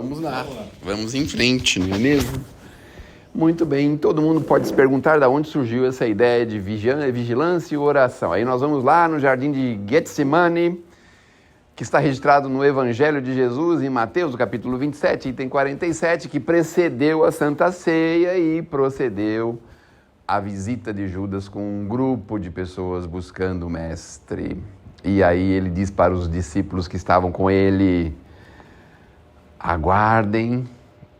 Vamos lá, vamos em frente, não é mesmo? Muito bem, todo mundo pode se perguntar de onde surgiu essa ideia de vigilância e oração. Aí nós vamos lá no jardim de Getsemane, que está registrado no Evangelho de Jesus, em Mateus, capítulo 27, item 47, que precedeu a Santa Ceia e procedeu a visita de Judas com um grupo de pessoas buscando o Mestre. E aí ele diz para os discípulos que estavam com ele: aguardem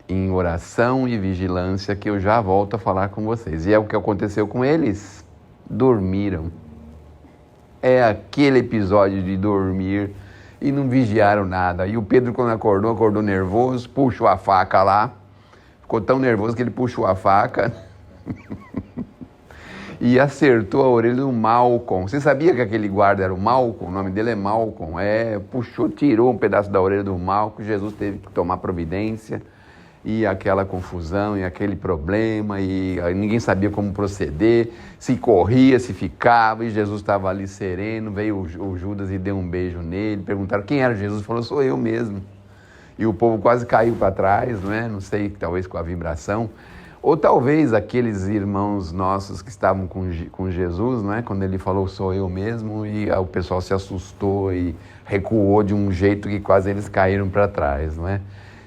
em oração e vigilância que eu já volto a falar com vocês. E é o que aconteceu com eles. Dormiram. É aquele episódio de dormir e não vigiaram nada. E o Pedro, quando acordou nervoso, puxou a faca lá. Ficou tão nervoso que ele puxou a faca e acertou a orelha do Malcolm. Você sabia que aquele guarda era o Malcolm? O nome dele é Malcolm. Puxou, tirou um pedaço da orelha do Malcolm. Jesus teve que tomar providência. E aquela confusão, e aquele problema, e ninguém sabia como proceder, se corria, se ficava, e Jesus estava ali sereno. Veio o Judas e deu um beijo nele. Perguntaram quem era Jesus, falou: sou eu mesmo. E o povo quase caiu para trás, não é? Não sei, talvez com a vibração. Ou talvez aqueles irmãos nossos que estavam com Jesus, não é? Quando ele falou sou eu mesmo, e o pessoal se assustou e recuou de um jeito que quase eles caíram para trás, não é?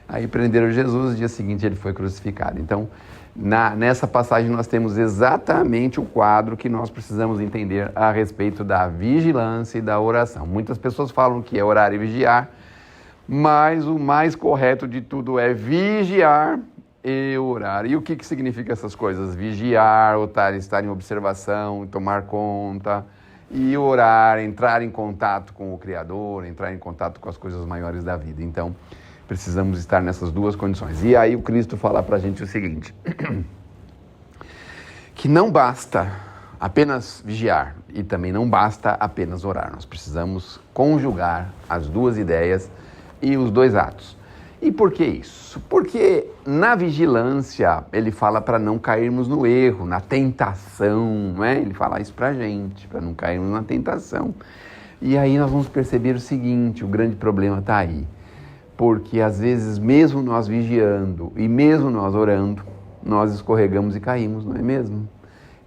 Aí prenderam Jesus, no dia seguinte ele foi crucificado. Então, nessa passagem nós temos exatamente o quadro que nós precisamos entender a respeito da vigilância e da oração. Muitas pessoas falam que é orar e vigiar, mas o mais correto de tudo é vigiar e orar. E o que significa essas coisas? Vigiar, estar em observação, tomar conta, e orar, entrar em contato com o Criador, entrar em contato com as coisas maiores da vida. Então, precisamos estar nessas duas condições. E aí o Cristo fala para a gente o seguinte, que não basta apenas vigiar e também não basta apenas orar. Nós precisamos conjugar as duas ideias e os dois atos. E por que isso? Porque na vigilância ele fala para não cairmos no erro, na tentação, não é? Ele fala isso para a gente, para não cairmos na tentação. E aí nós vamos perceber o seguinte, o grande problema está aí. Porque às vezes, mesmo nós vigiando e mesmo nós orando, nós escorregamos e caímos, não é mesmo?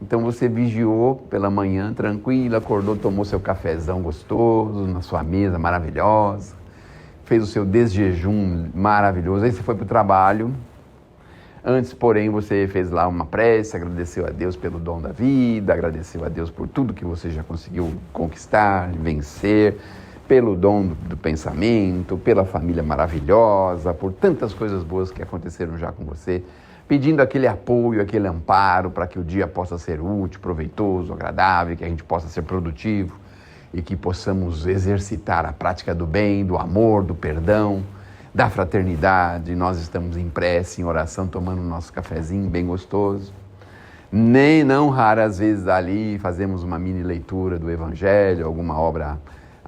Então você vigiou pela manhã, tranquilo, acordou, tomou seu cafezão gostoso na sua mesa maravilhosa, fez o seu desjejum maravilhoso, aí você foi para o trabalho. Antes, porém, você fez lá uma prece, agradeceu a Deus pelo dom da vida, agradeceu a Deus por tudo que você já conseguiu conquistar, vencer, pelo dom do pensamento, pela família maravilhosa, por tantas coisas boas que aconteceram já com você, pedindo aquele apoio, aquele amparo para que o dia possa ser útil, proveitoso, agradável, que a gente possa ser produtivo e que possamos exercitar a prática do bem, do amor, do perdão, da fraternidade. Nós estamos em prece, em oração, tomando nosso cafezinho bem gostoso. Nem não raras vezes ali fazemos uma mini leitura do Evangelho, alguma obra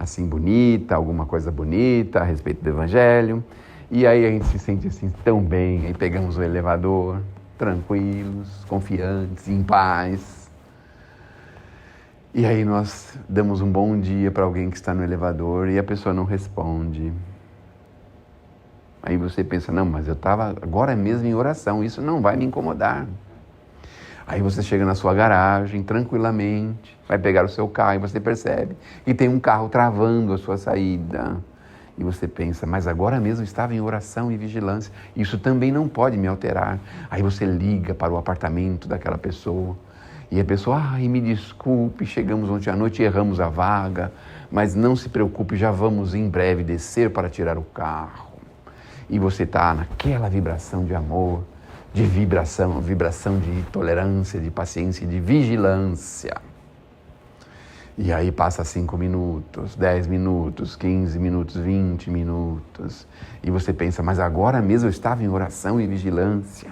assim bonita, alguma coisa bonita a respeito do Evangelho, e aí a gente se sente assim tão bem, aí pegamos o elevador, tranquilos, confiantes, em paz, e aí nós damos um bom dia para alguém que está no elevador e a pessoa não responde. Aí você pensa, não, mas eu estava agora mesmo em oração, isso não vai me incomodar. Aí você chega na sua garagem, tranquilamente, vai pegar o seu carro e você percebe que tem um carro travando a sua saída. E você pensa, mas agora mesmo estava em oração e vigilância, isso também não pode me alterar. Aí você liga para o apartamento daquela pessoa e a pessoa, me desculpe, chegamos ontem à noite e erramos a vaga, mas não se preocupe, já vamos em breve descer para tirar o carro. E você está naquela vibração de amor, de vibração de tolerância, de paciência, de vigilância. E aí passa 5 minutos, 10 minutos, 15 minutos, 20 minutos. E você pensa, mas agora mesmo eu estava em oração e vigilância.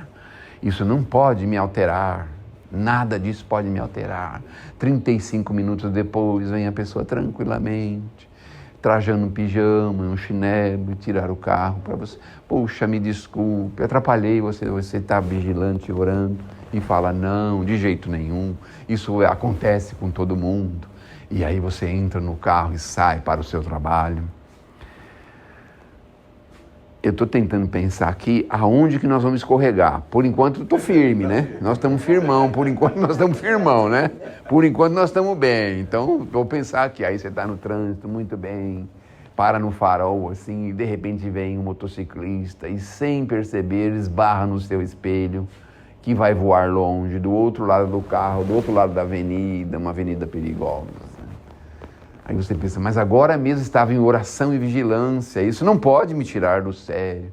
Isso não pode me alterar. Nada disso pode me alterar. 35 minutos depois vem a pessoa tranquilamente, trajando um pijama, um chinelo, tirar o carro para você. Puxa, me desculpe, atrapalhei você está vigilante, orando, e fala, não, de jeito nenhum, isso acontece com todo mundo. E aí você entra no carro e sai para o seu trabalho. Eu estou tentando pensar aqui aonde que nós vamos escorregar. Por enquanto eu estou firme, né? Nós estamos firmão, por enquanto nós estamos firmão, né? Por enquanto nós estamos bem. Então, vou pensar aqui, aí você está no trânsito, muito bem, para no farol, assim, e de repente vem um motociclista e sem perceber esbarra no seu espelho, que vai voar longe, do outro lado do carro, do outro lado da avenida, uma avenida perigosa. Aí você pensa, mas agora mesmo estava em oração e vigilância, isso não pode me tirar do sério.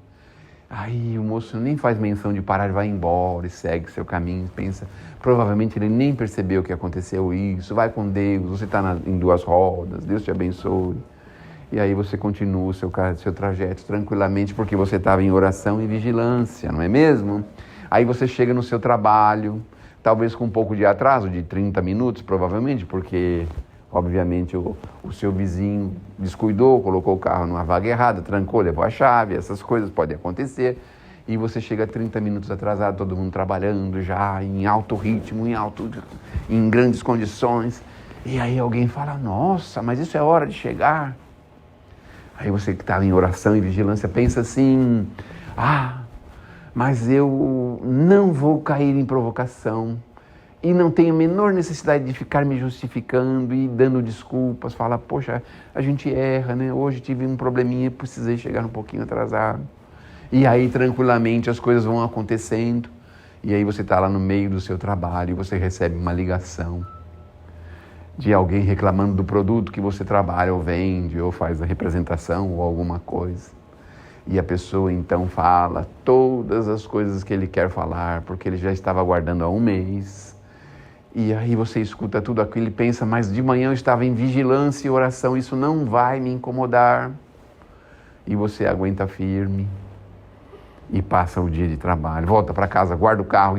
Aí o moço nem faz menção de parar, vai embora e segue seu caminho, pensa, provavelmente ele nem percebeu que aconteceu isso, vai com Deus, você está em duas rodas, Deus te abençoe. E aí você continua o seu trajeto tranquilamente, porque você estava em oração e vigilância, não é mesmo? Aí você chega no seu trabalho, talvez com um pouco de atraso, de 30 minutos, provavelmente, porque... Obviamente o seu vizinho descuidou, colocou o carro numa vaga errada, trancou, levou a chave, essas coisas podem acontecer. E você chega 30 minutos atrasado, todo mundo trabalhando já em alto ritmo, em grandes condições. E aí alguém fala, nossa, mas isso é hora de chegar. Aí você que está em oração e vigilância pensa assim, mas eu não vou cair em provocação. E não tenho a menor necessidade de ficar me justificando e dando desculpas, falar, poxa, a gente erra, né? Hoje tive um probleminha, precisei chegar um pouquinho atrasado. E aí, tranquilamente, as coisas vão acontecendo. E aí você está lá no meio do seu trabalho e você recebe uma ligação de alguém reclamando do produto que você trabalha, ou vende, ou faz a representação, ou alguma coisa. E a pessoa, então, fala todas as coisas que ele quer falar, porque ele já estava aguardando há um mês. E aí você escuta tudo aquilo e pensa, mas de manhã eu estava em vigilância e oração, isso não vai me incomodar. E você aguenta firme e passa o dia de trabalho, volta para casa, guarda o carro,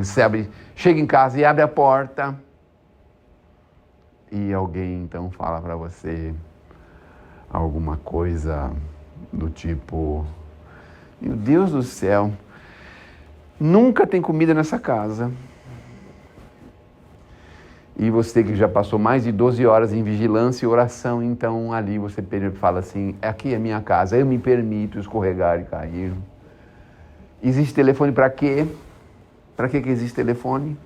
chega em casa e abre a porta. E alguém então fala para você alguma coisa do tipo, meu Deus do céu, nunca tem comida nessa casa. E você que já passou mais de 12 horas em vigilância e oração, então ali você fala assim, aqui é minha casa, eu me permito escorregar e cair. Existe telefone para quê? Para que existe telefone?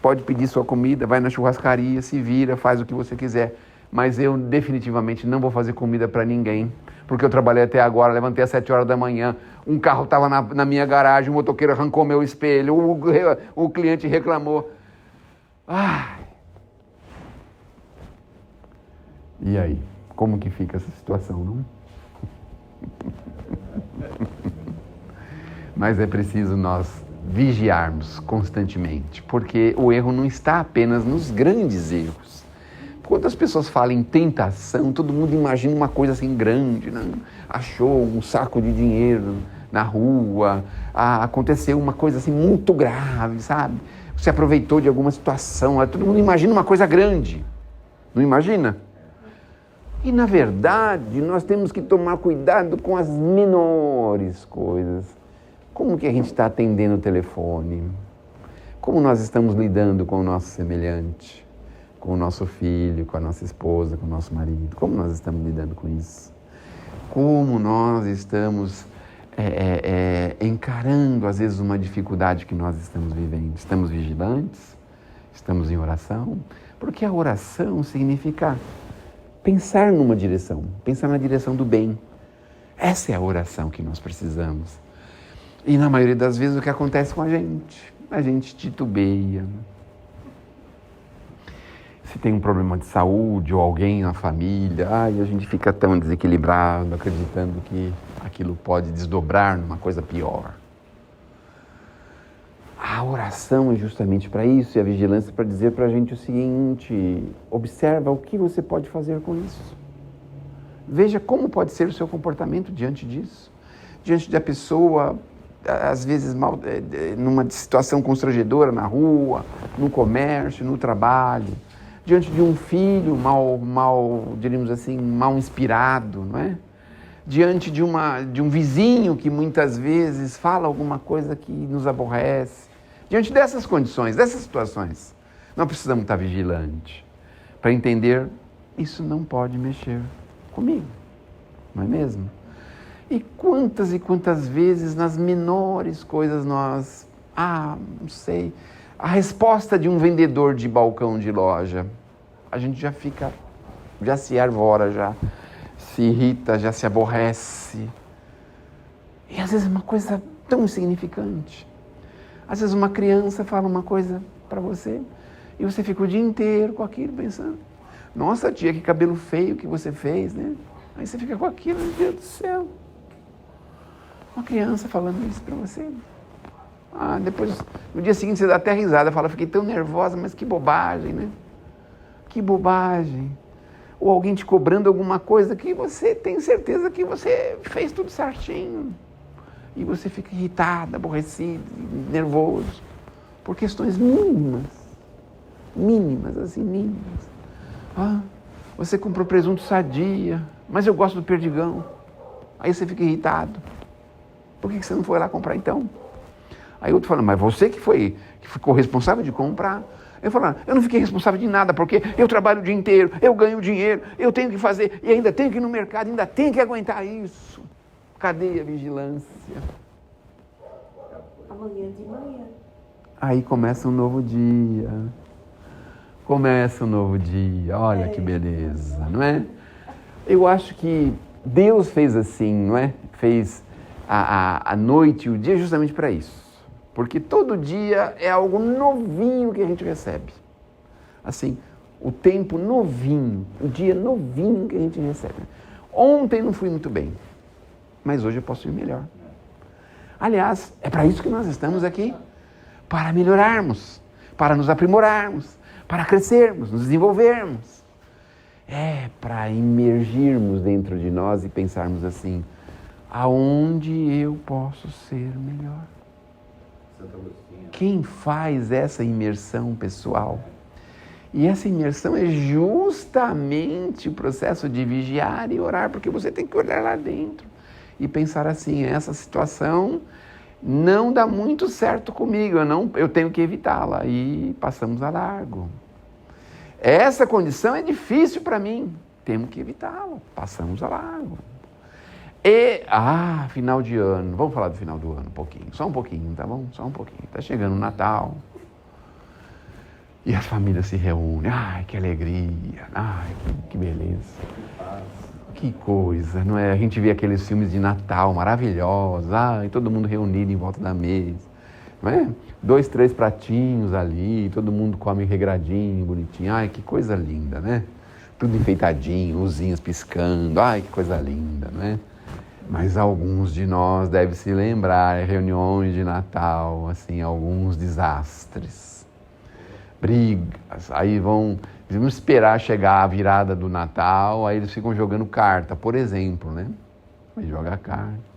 Pode pedir sua comida, vai na churrascaria, se vira, faz o que você quiser. Mas eu definitivamente não vou fazer comida para ninguém, porque eu trabalhei até agora, levantei às 7 horas da manhã, um carro estava na minha garagem, o motoqueiro arrancou meu espelho, o cliente reclamou. E aí, como que fica essa situação, não? Mas é preciso nós vigiarmos constantemente, porque o erro não está apenas nos grandes erros. Quando as pessoas falam em tentação, todo mundo imagina uma coisa assim grande, né? Achou um saco de dinheiro na rua, aconteceu uma coisa assim muito grave, sabe? Se aproveitou de alguma situação, todo mundo imagina uma coisa grande, não imagina? E na verdade, nós temos que tomar cuidado com as menores coisas. Como que a gente está atendendo o telefone? Como nós estamos lidando com o nosso semelhante? Com o nosso filho, com a nossa esposa, com o nosso marido? Como nós estamos lidando com isso? Como nós estamos encarando, às vezes, uma dificuldade que nós estamos vivendo? Estamos vigilantes? Estamos em oração? Porque a oração significa pensar numa direção, pensar na direção do bem. Essa é a oração que nós precisamos. E na maioria das vezes o que acontece com a gente titubeia. Se tem um problema de saúde ou alguém na família, a gente fica tão desequilibrado, acreditando que aquilo pode desdobrar numa coisa pior. A oração é justamente para isso, e a vigilância para dizer para a gente o seguinte, observa o que você pode fazer com isso. Veja como pode ser o seu comportamento diante disso. Diante da pessoa, às vezes, numa situação constrangedora na rua, no comércio, no trabalho. Diante de um filho diríamos assim, mal inspirado, não é? Diante de um vizinho que muitas vezes fala alguma coisa que nos aborrece. Diante dessas condições, dessas situações, nós precisamos estar vigilantes para entender, isso não pode mexer comigo, não é mesmo? E quantas vezes nas menores coisas nós, não sei, a resposta de um vendedor de balcão de loja, a gente já se arvora, já se irrita, já se aborrece. E às vezes é uma coisa tão insignificante. Às vezes uma criança fala uma coisa para você e você fica o dia inteiro com aquilo pensando, nossa tia, que cabelo feio que você fez, né? Aí você fica com aquilo, meu Deus do céu. Uma criança falando isso para você. Depois, no dia seguinte você dá até risada, fala, fiquei tão nervosa, mas que bobagem, né? Que bobagem. Ou alguém te cobrando alguma coisa que você tem certeza que você fez tudo certinho. E você fica irritado, aborrecido, nervoso, por questões mínimas, mínimas. Você comprou presunto Sadia, mas eu gosto do perdigão. Aí você fica irritado. Por que você não foi lá comprar então? Aí outro fala, mas você que ficou responsável de comprar. Eu falo, eu não fiquei responsável de nada, porque eu trabalho o dia inteiro, eu ganho dinheiro, eu tenho que fazer, e ainda tenho que ir no mercado, ainda tenho que aguentar isso. Cadê a vigilância? Amanhã de manhã. Aí começa um novo dia. Olha que beleza, não é? Eu acho que Deus fez assim, não é? Fez a noite e o dia justamente para isso. Porque todo dia é algo novinho que a gente recebe. Assim, o tempo novinho, o dia novinho que a gente recebe. Ontem não fui muito bem, mas hoje eu posso ir melhor. Aliás, é para isso que nós estamos aqui. Para melhorarmos, para nos aprimorarmos, para crescermos, nos desenvolvermos. É para imergirmos dentro de nós e pensarmos assim, aonde eu posso ser melhor? Quem faz essa imersão pessoal? E essa imersão é justamente o processo de vigiar e orar, porque você tem que olhar lá dentro e pensar assim, essa situação não dá muito certo comigo, eu tenho que evitá-la, e passamos a largo. Essa condição é difícil para mim, temos que evitá-la, passamos a largo. Final de ano, vamos falar do final do ano um pouquinho, só um pouquinho, tá bom? Só um pouquinho, está chegando o Natal, e as famílias se reúnem, que alegria, que beleza. Que coisa, não é? A gente vê aqueles filmes de Natal maravilhosos, e todo mundo reunido em volta da mesa, não é? 2, 3 pratinhos ali, todo mundo come regradinho, bonitinho, que coisa linda, né? Tudo enfeitadinho, luzinhas piscando, que coisa linda, não é? Mas alguns de nós devem se lembrar, reuniões de Natal, assim, alguns desastres, brigas, aí vamos esperar chegar a virada do Natal, aí eles ficam jogando carta, por exemplo, né? Aí joga carta.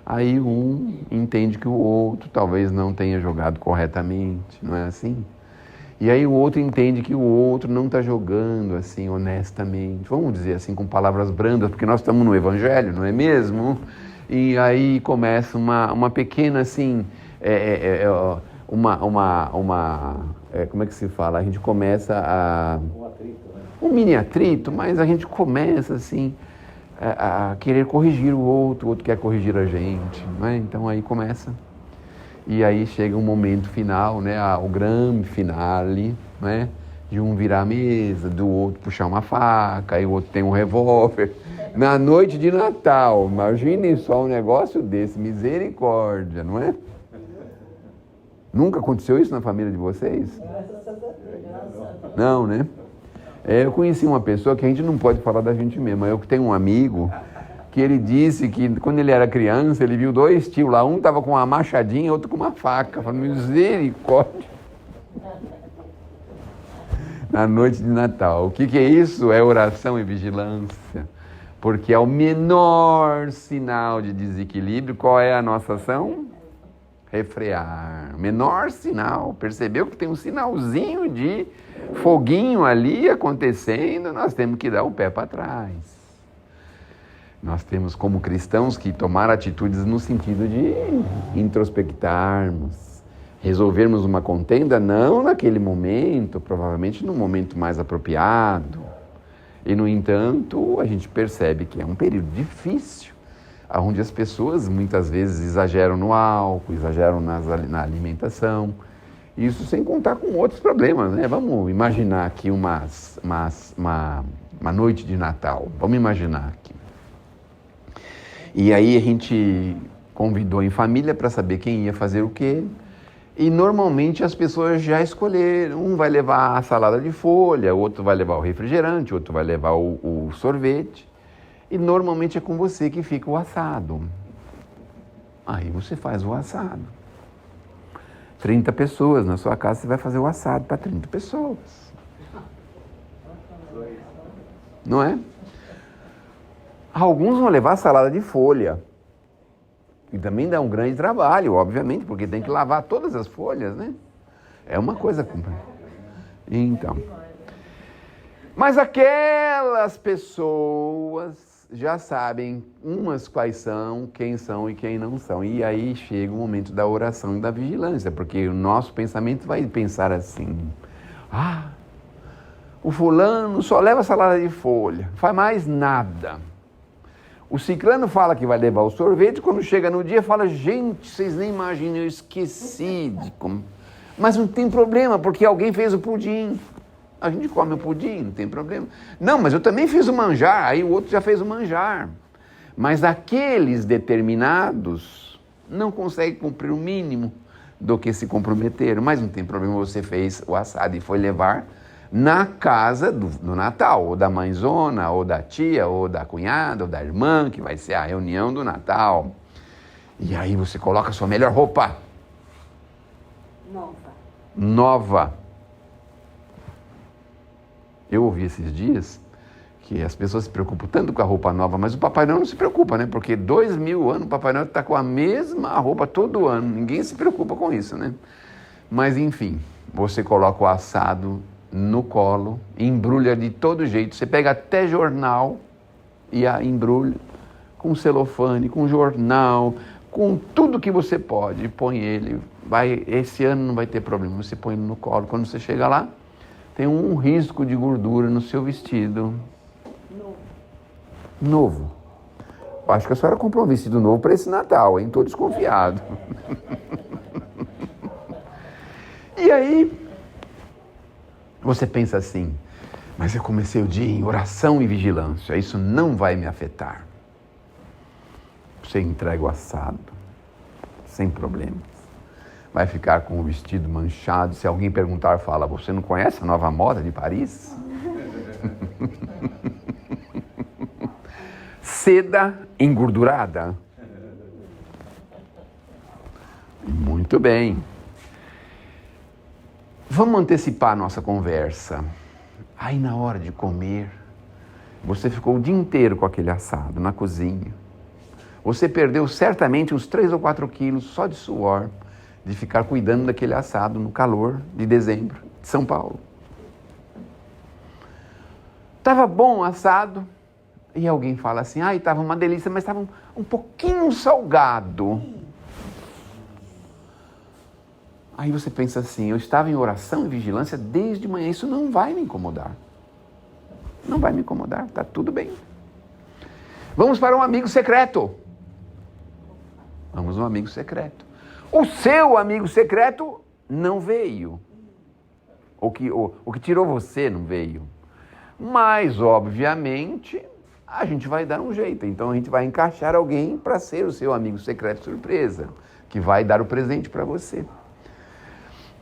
Aí um entende que o outro talvez não tenha jogado corretamente, não é assim? E aí o outro entende que o outro não está jogando assim honestamente, vamos dizer assim com palavras brandas, porque nós estamos no Evangelho, não é mesmo? E aí começa uma pequena assim, como é que se fala? A gente começa Um atrito, né? Um mini atrito, mas a gente começa assim a querer corrigir o outro quer corrigir a gente, não é? Então aí começa. E aí chega um momento final, né? O grande finale, né? De um virar a mesa, do outro puxar uma faca, aí o outro tem um revólver. Na noite de Natal, imagine só um negócio desse, misericórdia, não é? Nunca aconteceu isso na família de vocês? Não, né? Eu conheci uma pessoa que a gente não pode falar da gente mesmo. Eu tenho um amigo que ele disse que quando ele era criança, ele viu 2 tios lá, um estava com uma machadinha e outro com uma faca. Falando, misericórdia. Na noite de Natal. O que é isso? É oração e vigilância. Porque é o menor sinal de desequilíbrio. Qual é a nossa ação? Refrear. Menor sinal. Percebeu que tem um sinalzinho de foguinho ali acontecendo, nós temos que dar o pé para trás. Nós temos, como cristãos, que tomar atitudes no sentido de introspectarmos, resolvermos uma contenda, não naquele momento, provavelmente num momento mais apropriado. E, no entanto, a gente percebe que é um período difícil, onde as pessoas muitas vezes exageram no álcool, exageram na alimentação. Isso sem contar com outros problemas, né? Vamos imaginar aqui uma noite de Natal. Vamos imaginar aqui. E aí a gente convidou em família para saber quem ia fazer o quê. E normalmente as pessoas já escolheram. Um vai levar a salada de folha, outro vai levar o refrigerante, outro vai levar o sorvete. E normalmente é com você que fica o assado. Aí você faz o assado. 30 pessoas, na sua casa você vai fazer o assado para 30 pessoas. Não é? Alguns vão levar salada de folha. E também dá um grande trabalho, obviamente, porque tem que lavar todas as folhas, né? É uma coisa complicada. Então. Mas aquelas pessoas já sabem umas quais são, quem são e quem não são. E aí chega o momento da oração e da vigilância, porque o nosso pensamento vai pensar assim: o fulano só leva salada de folha, não faz mais nada. O ciclano fala que vai levar o sorvete, quando chega no dia fala: gente, vocês nem imaginam, eu esqueci de comer. Mas não tem problema, porque alguém fez o pudim. A gente come o pudim, não tem problema. Não, mas eu também fiz o manjar, aí o outro já fez o manjar. Mas aqueles determinados não conseguem cumprir o mínimo do que se comprometeram. Mas não tem problema, você fez o assado e foi levar na casa do Natal, ou da mãezona, ou da tia, ou da cunhada, ou da irmã, que vai ser a reunião do Natal. E aí você coloca a sua melhor roupa. Nova. Eu ouvi esses dias que as pessoas se preocupam tanto com a roupa nova, mas o Papai Noel não se preocupa, né? Porque 2000 anos o Papai Noel está com a mesma roupa todo ano. Ninguém se preocupa com isso, né? Mas enfim, você coloca o assado no colo, embrulha de todo jeito. Você pega até jornal e embrulha com celofane, com jornal, com tudo que você pode. Põe ele. Esse ano não vai ter problema. Você põe ele no colo. Quando você chega lá, tem um risco de gordura no seu vestido. Novo. Eu acho que a senhora comprou um vestido novo para esse Natal, hein? Estou desconfiado. E aí, você pensa assim: mas eu comecei o dia em oração e vigilância, isso não vai me afetar. Você entrega o assado, sem problemas. Vai ficar com o vestido manchado. Se alguém perguntar, fala: você não conhece a nova moda de Paris? Seda engordurada. Muito bem. Vamos antecipar a nossa conversa. Aí na hora de comer, você ficou o dia inteiro com aquele assado na cozinha. Você perdeu certamente uns 3 ou 4 quilos só de suor, de ficar cuidando daquele assado no calor de dezembro de São Paulo. Estava bom o assado, e alguém fala assim: estava uma delícia, mas estava um pouquinho salgado. Aí você pensa assim: eu estava em oração e vigilância desde manhã, isso não vai me incomodar. Não vai me incomodar, está tudo bem. Vamos para um amigo secreto. Vamos um amigo secreto. O seu amigo secreto não veio. O que tirou você não veio. Mas, obviamente, a gente vai dar um jeito. Então a gente vai encaixar alguém para ser o seu amigo secreto surpresa, que vai dar o presente para você.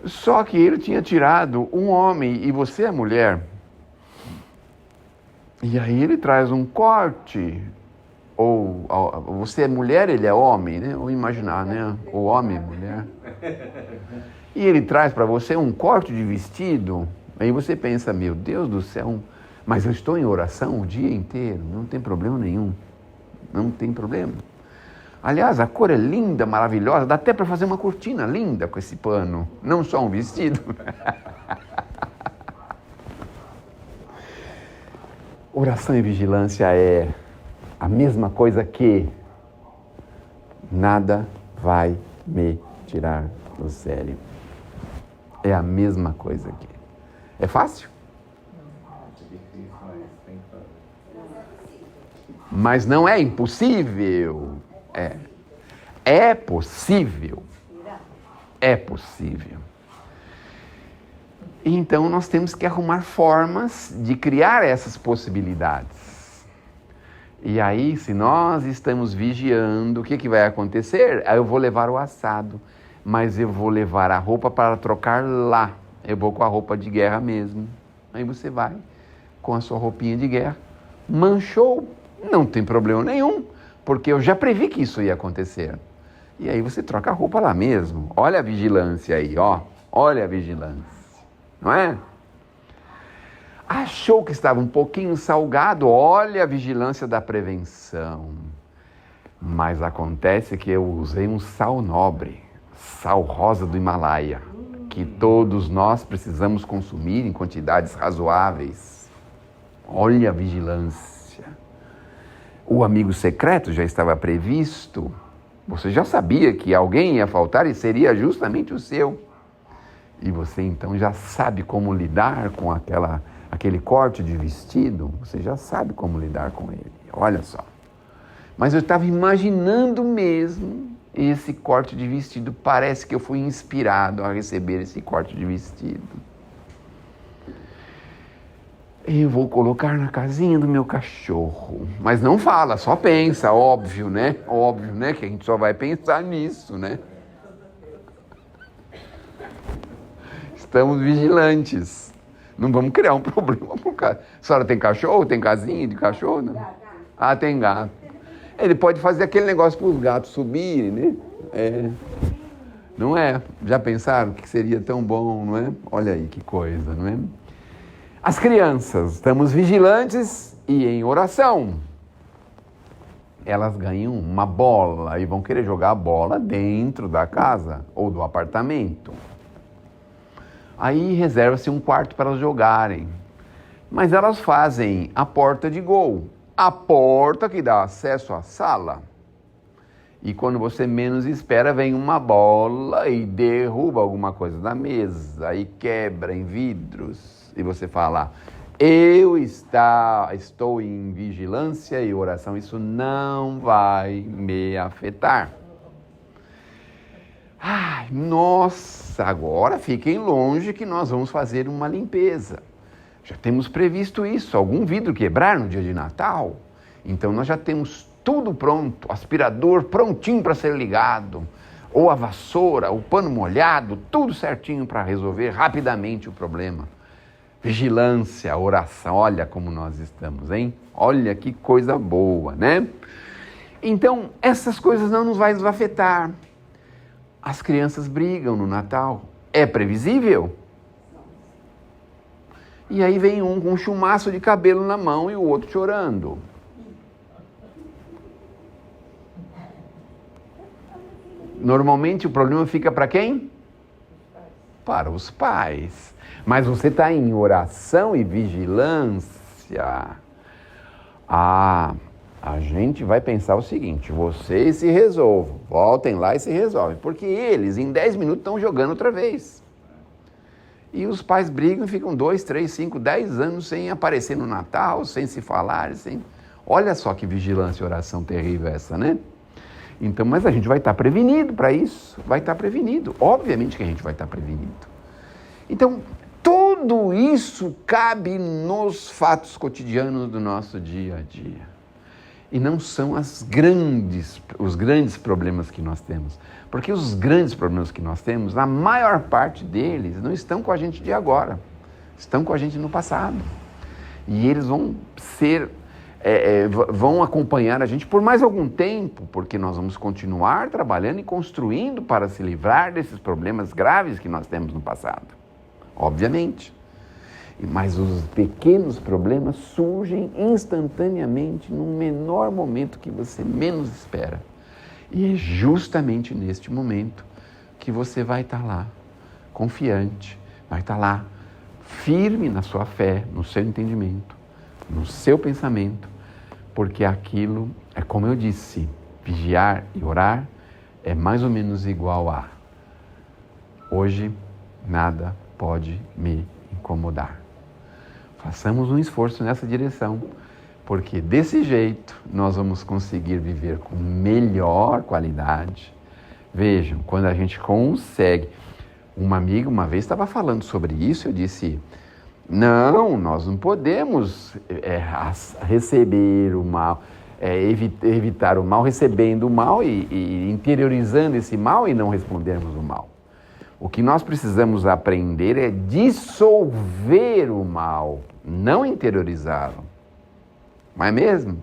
Só que ele tinha tirado um homem e você é mulher. E aí ele traz um corte. Ou você é mulher, ele é homem, né? Ou imaginar, né? O homem é mulher. E ele traz para você um corte de vestido. Aí você pensa: meu Deus do céu, mas eu estou em oração o dia inteiro. Não tem problema nenhum. Não tem problema. Aliás, a cor é linda, maravilhosa. Dá até para fazer uma cortina linda com esse pano. Não só um vestido. Oração e vigilância é a mesma coisa que nada vai me tirar do sério. É a mesma coisa que. É fácil? Mas não é impossível. É possível. É possível. Então nós temos que arrumar formas de criar essas possibilidades. E aí, se nós estamos vigiando, o que vai acontecer? Aí eu vou levar o assado, mas eu vou levar a roupa para trocar lá. Eu vou com a roupa de guerra mesmo. Aí você vai com a sua roupinha de guerra. Manchou, não tem problema nenhum, porque eu já previ que isso ia acontecer. E aí você troca a roupa lá mesmo. Olha a vigilância aí, ó. Olha a vigilância. Não é? Achou que estava um pouquinho salgado? Olha a vigilância da prevenção. Mas acontece que eu usei um sal nobre, sal rosa do Himalaia, que todos nós precisamos consumir em quantidades razoáveis. Olha a vigilância. O amigo secreto já estava previsto. Você já sabia que alguém ia faltar e seria justamente o seu. E você então já sabe como lidar com aquele corte de vestido. Você já sabe como lidar com ele. Olha só. Mas eu estava imaginando mesmo esse corte de vestido. Parece que eu fui inspirado a receber esse corte de vestido. Eu vou colocar na casinha do meu cachorro. Mas não fala, só pensa, óbvio, né? Óbvio, né? Que a gente só vai pensar nisso, né? Estamos vigilantes. Não vamos criar um problema por causa. A senhora tem cachorro? Tem casinha de cachorro? Não? Ah, tem gato. Ele pode fazer aquele negócio para os gatos subirem, né? Não é? Já pensaram que seria tão bom, não é? Olha aí que coisa, não é? As crianças, estamos vigilantes e em oração. Elas ganham uma bola e vão querer jogar a bola dentro da casa ou do apartamento. Aí reserva-se um quarto para elas jogarem. Mas elas fazem a porta de gol, a porta que dá acesso à sala. E quando você menos espera, vem uma bola e derruba alguma coisa da mesa e quebra em vidros. E você fala, estou em vigilância e oração, isso não vai me afetar. Ai, nossa, agora fiquem longe que nós vamos fazer uma limpeza. Já temos previsto isso, algum vidro quebrar no dia de Natal. Então nós já temos tudo pronto, aspirador prontinho para ser ligado, ou a vassoura, o pano molhado, tudo certinho para resolver rapidamente o problema. Vigilância, oração, olha como nós estamos, hein? Olha que coisa boa, né? Então, essas coisas não nos vão nos afetar. As crianças brigam no Natal. É previsível? E aí vem um com um chumaço de cabelo na mão e o outro chorando. Normalmente o problema fica para quem? Para os pais. Mas você está em oração e vigilância. A gente vai pensar o seguinte, vocês se resolvam, voltem lá e se resolvem. Porque eles, em 10 minutos, estão jogando outra vez. E os pais brigam e ficam 2, 3, 5, 10 anos sem aparecer no Natal, sem se falar, sem... Olha só que vigilância e oração terrível essa, né? Então, mas a gente vai estar prevenido para isso, vai estar prevenido. Obviamente que a gente vai estar prevenido. Então, tudo isso cabe nos fatos cotidianos do nosso dia a dia. E não são os grandes problemas que nós temos. Porque os grandes problemas que nós temos, a maior parte deles não estão com a gente de agora. Estão com a gente no passado. E eles vão vão acompanhar a gente por mais algum tempo, porque nós vamos continuar trabalhando e construindo para se livrar desses problemas graves que nós temos no passado. Obviamente. Mas os pequenos problemas surgem instantaneamente no menor momento que você menos espera. E é justamente neste momento que você vai estar lá, confiante, vai estar lá, firme na sua fé, no seu entendimento, no seu pensamento, porque aquilo é como eu disse, vigiar e orar é mais ou menos igual a hoje nada pode me incomodar. Façamos um esforço nessa direção, Porque desse jeito nós vamos conseguir viver com melhor qualidade. Vejam, quando a gente consegue... Uma amiga uma vez estava falando sobre isso, eu disse, não, nós não podemos receber o mal, evitar o mal recebendo o mal e interiorizando esse mal e não respondermos o mal. O que nós precisamos aprender é dissolver o mal, não interiorizá-lo. Não é mesmo?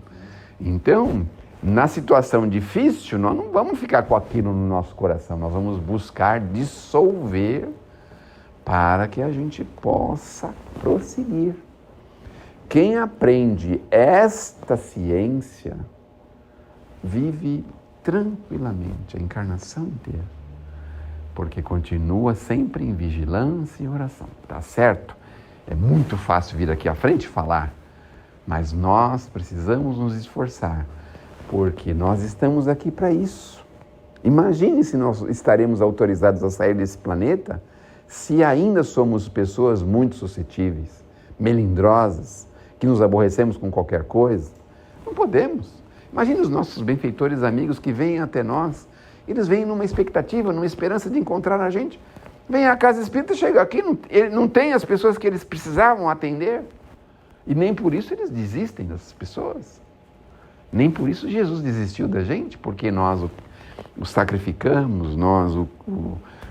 Então, na situação difícil, nós não vamos ficar com aquilo no nosso coração, nós vamos buscar dissolver para que a gente possa prosseguir. Quem aprende esta ciência vive tranquilamente a encarnação inteira, porque continua sempre em vigilância e oração. Tá certo? É muito fácil vir aqui à frente falar, mas nós precisamos nos esforçar, porque nós estamos aqui para isso. Imagine se nós estaremos autorizados a sair desse planeta se ainda somos pessoas muito suscetíveis, melindrosas, que nos aborrecemos com qualquer coisa. Não podemos. Imagine os nossos benfeitores amigos que vêm até nós. Eles vêm numa expectativa, numa esperança de encontrar a gente. Vem à casa espírita, chega aqui, não tem as pessoas que eles precisavam atender. E nem por isso eles desistem das pessoas. Nem por isso Jesus desistiu da gente, porque nós o sacrificamos, nós o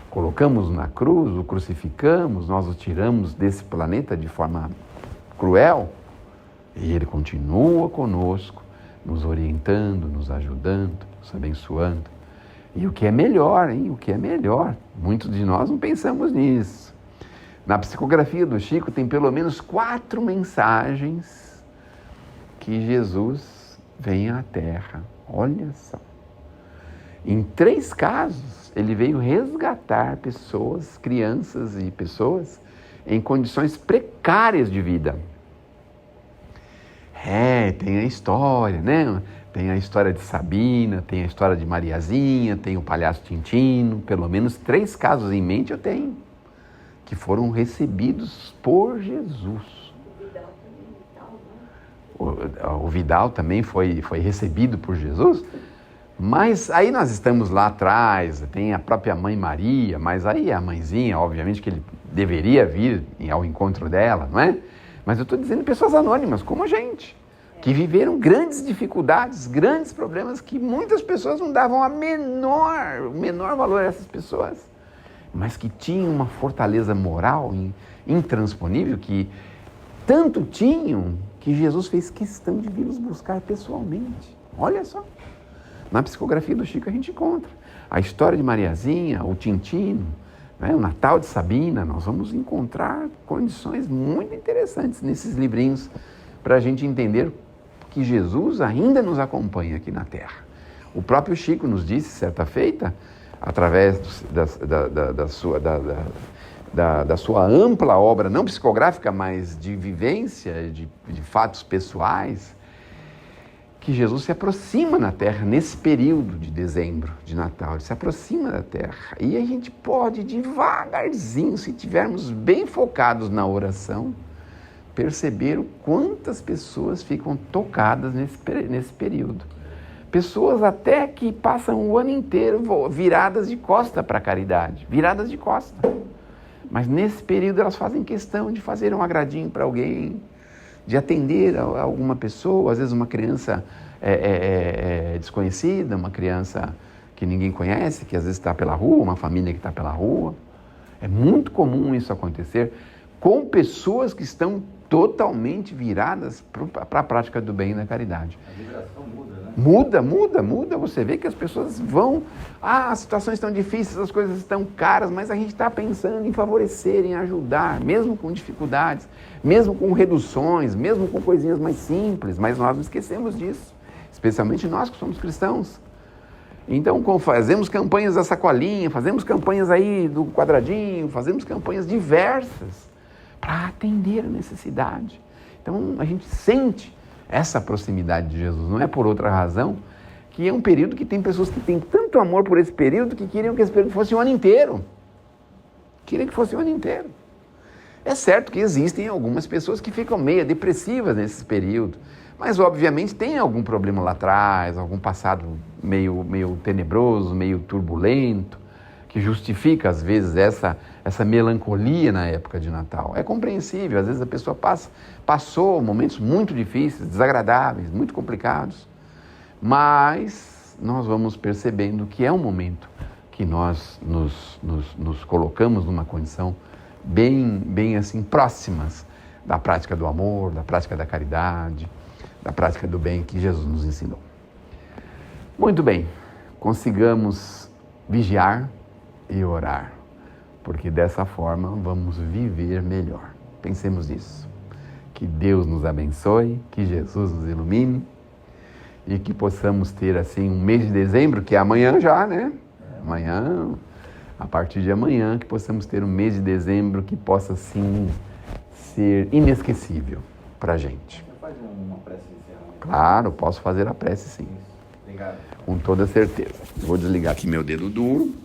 colocamos na cruz, o crucificamos, nós o tiramos desse planeta de forma cruel. E ele continua conosco, nos orientando, nos ajudando, nos abençoando. E o que é melhor, hein? O que é melhor. Muitos de nós não pensamos nisso. Na psicografia do Chico tem pelo menos 4 mensagens que Jesus vem à Terra. Olha só. Em 3 casos, ele veio resgatar pessoas, crianças e pessoas em condições precárias de vida. Tem a história, né? Tem a história de Sabina, tem a história de Mariazinha, tem o palhaço Tintino, pelo menos 3 casos em mente eu tenho, que foram recebidos por Jesus. O Vidal também foi recebido por Jesus, mas aí nós estamos lá atrás, tem a própria mãe Maria, mas aí a mãezinha, obviamente que ele deveria vir ao encontro dela, não é? Mas eu estou dizendo pessoas anônimas, como a gente, que viveram grandes dificuldades, grandes problemas, que muitas pessoas não davam o menor valor a essas pessoas, mas que tinham uma fortaleza moral intransponível, que tanto tinham que Jesus fez questão de vir os buscar pessoalmente. Olha só, na psicografia do Chico a gente encontra a história de Mariazinha, o Tintino, né, o Natal de Sabina. Nós vamos encontrar condições muito interessantes nesses livrinhos para a gente entender que Jesus ainda nos acompanha aqui na Terra. O próprio Chico nos disse, certa feita, através da sua ampla obra, não psicográfica, mas de vivência, de fatos pessoais, que Jesus se aproxima na Terra nesse período de dezembro, de Natal. Ele se aproxima da Terra. E a gente pode, devagarzinho, se estivermos bem focados na oração, perceber o quantas pessoas ficam tocadas nesse período. Pessoas até que passam o ano inteiro viradas de costa para a caridade, viradas de costa. Mas nesse período elas fazem questão de fazer um agradinho para alguém, de atender a alguma pessoa, às vezes uma criança desconhecida, uma criança que ninguém conhece, que às vezes está pela rua, uma família que está pela rua. É muito comum isso acontecer com pessoas que estão totalmente viradas para a prática do bem e da caridade. A vibração muda, né? Muda. Você vê que as pessoas vão... as situações estão difíceis, as coisas estão caras, mas a gente está pensando em favorecer, em ajudar, mesmo com dificuldades, mesmo com reduções, mesmo com coisinhas mais simples, mas nós não esquecemos disso, especialmente nós que somos cristãos. Então, fazemos campanhas da sacolinha, fazemos campanhas aí do quadradinho, fazemos campanhas diversas para atender a necessidade. Então, a gente sente essa proximidade de Jesus, não é por outra razão, que é um período que tem pessoas que têm tanto amor por esse período que queriam que esse período fosse o ano inteiro. Queriam que fosse o ano inteiro. É certo que existem algumas pessoas que ficam meio depressivas nesse período, Mas, obviamente, tem algum problema lá atrás, algum passado meio tenebroso, meio turbulento, que justifica, às vezes, essa melancolia na época de Natal. É compreensível, às vezes a pessoa passou momentos muito difíceis, desagradáveis, muito complicados, mas nós vamos percebendo que é um momento que nós nos colocamos numa condição bem assim, próximas da prática do amor, da prática da caridade, da prática do bem que Jesus nos ensinou. Muito bem, consigamos vigiar e orar, porque dessa forma vamos viver melhor. Pensemos nisso. Que Deus nos abençoe, que Jesus nos ilumine e que possamos ter assim um mês de dezembro, que é amanhã já, né? Amanhã, a partir de amanhã, que possamos ter um mês de dezembro que possa assim ser inesquecível para a gente. Você faz uma prece de encerramento? Claro, posso fazer a prece sim. Obrigado. Com toda certeza. Vou desligar aqui meu dedo duro.